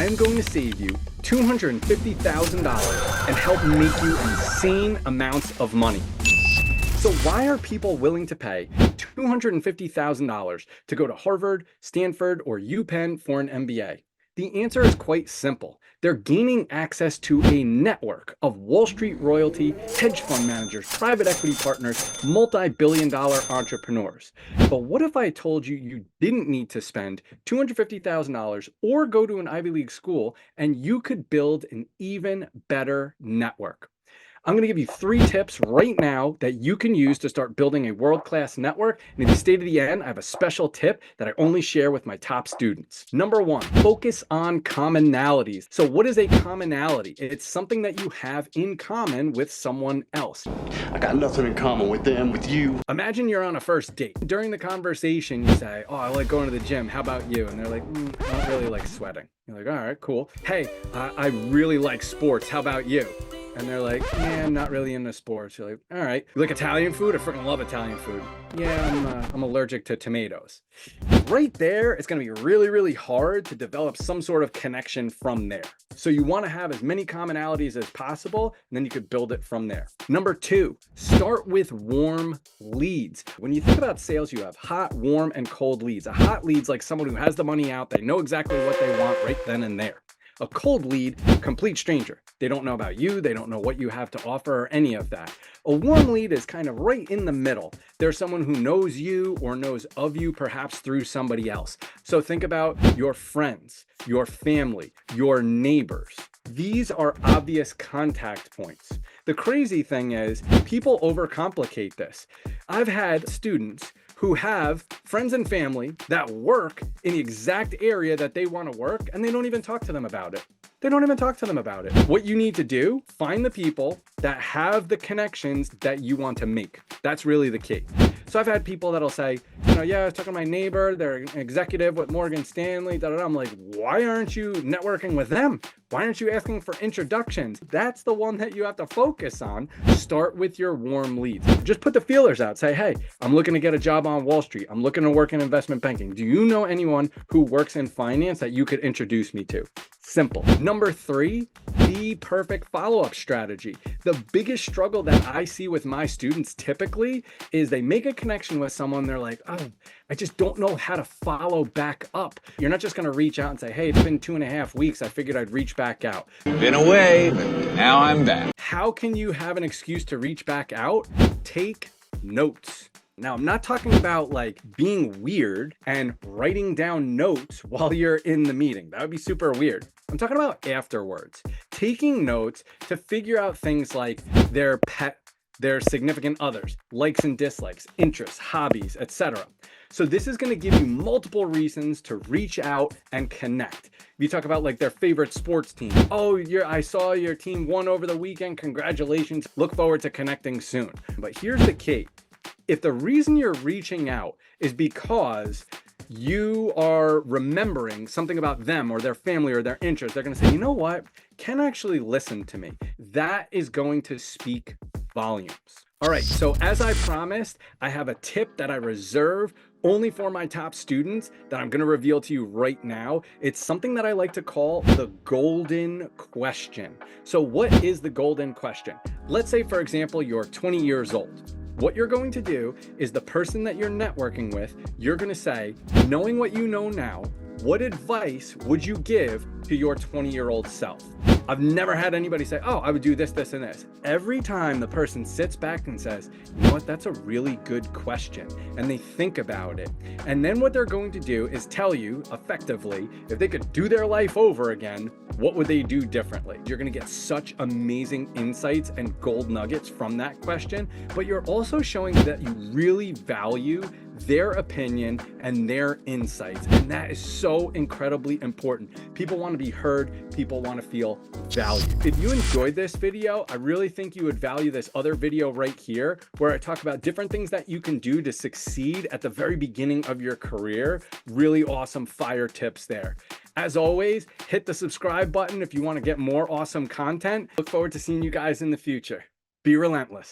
I am going to save you $250,000 and help make you insane amounts of money. So why are people willing to pay $250,000 to go to Harvard, Stanford, or UPenn for an MBA? The answer is quite simple. They're gaining access to a network of Wall Street royalty, hedge fund managers, private equity partners, multi-billion-dollar entrepreneurs. But what if I told you you didn't need to spend $250,000 or go to an Ivy League school and you could build an even better network? I'm going to give you 3 tips right now that you can use to start building a world-class network. And if you stay to the end, I have a special tip that I only share with my top students. Number 1, focus on commonalities. So what is a commonality? It's something that you have in common with someone else. I got nothing in common with them, with you. Imagine you're on a first date. During the conversation, you say, oh, I like going to the gym. How about you? And they're like, I don't really like sweating. You're like, all right, cool. Hey, I really like sports. How about you? And they're like, yeah, I'm not really into sports. You're like, all right. You like Italian food? I freaking love Italian food. Yeah, I'm allergic to tomatoes. Right there, it's going to be really, really hard to develop some sort of connection from there. So you want to have as many commonalities as possible, and then you could build it from there. Number 2, start with warm leads. When you think about sales, you have hot, warm, and cold leads. A hot lead's like someone who has the money out. They know exactly what they want right then and there. A cold lead, complete stranger. They don't know about you. They don't know what you have to offer or any of that. A warm lead is kind of right in the middle. There's someone who knows you or knows of you, perhaps through somebody else. So think about your friends, your family, your neighbors. These are obvious contact points. The crazy thing is people overcomplicate this. I've had students who have friends and family that work in the exact area that they want to work, and they don't even talk to them about it. They don't even talk to them about it. What you need to do, find the people that have the connections that you want to make. That's really the key. So I've had people that'll say, yeah, I was talking to my neighbor, they're an executive with Morgan Stanley, I'm like, why aren't you networking with them? Why aren't you asking for introductions? That's the one that you have to focus on. Start with your warm leads. Just put the feelers out. Say, hey, I'm looking to get a job on Wall Street. I'm looking to work in investment banking. Do you know anyone who works in finance that you could introduce me to? Simple. Number 3, the perfect follow-up strategy. The biggest struggle that I see with my students typically is they make a connection with someone. They're like, oh, I just don't know how to follow back up. You're not just going to reach out and say, hey, it's been 2.5 weeks. I figured I'd reach back out. Been away, but now I'm back. How can you have an excuse to reach back out? Take notes. Now, I'm not talking about like being weird and writing down notes while you're in the meeting. That would be super weird. I'm talking about afterwards. Taking notes to figure out things like their pet, their significant others, likes and dislikes, interests, hobbies, etc. So this is going to give you multiple reasons to reach out and connect. If you talk about like their favorite sports team. Oh, I saw your team won over the weekend. Congratulations. Look forward to connecting soon. But here's the key. If the reason you're reaching out is because you are remembering something about them or their family or their interests, they're going to say, you know what? Ken actually listened to me. That is going to speak volumes. All right, so as I promised, I have a tip that I reserve only for my top students that I'm going to reveal to you right now. It's something that I like to call the golden question. So what is the golden question? Let's say, for example, you're 20 years old. What you're going to do is the person that you're networking with, you're going to say, knowing what you know now, what advice would you give to your 20-year-old self? I've never had anybody say, oh, I would do this, this, and this. Every time the person sits back and says, you know what, that's a really good question. And they think about it. And then what they're going to do is tell you effectively, if they could do their life over again, what would they do differently? You're going to get such amazing insights and gold nuggets from that question, but you're also showing that you really value their opinion and their insights. And that is so incredibly important. People want to be heard. People want to feel valued. If you enjoyed this video, I really think you would value this other video right here, where I talk about different things that you can do to succeed at the very beginning of your career. Really awesome fire tips there. As always, hit the subscribe button if you want to get more awesome content. Look forward to seeing you guys in the future. Be relentless.